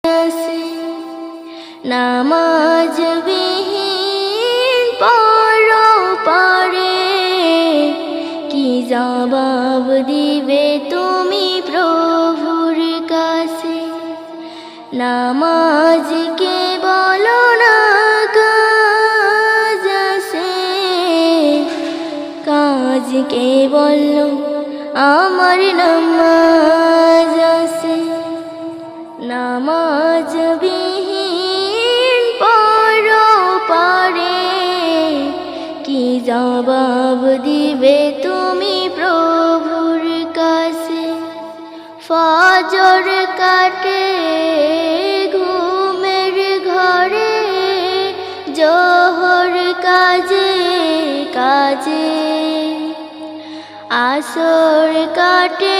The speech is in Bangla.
আছে নামাজ বিহীন পরপারে কি জবাব দিবে তুমি প্রভুর কাছে। নামাজ কে বলো না কাজ আছে, কাজ কে বলো আমার নামাজ আছে। নামাজ বিহীন পরপারে কি জবাব দিবে তুমি প্রভুর কাছে। ফজর কাটে ঘুমের ঘরে, জোহর কাজে কাজে, আসর কাটে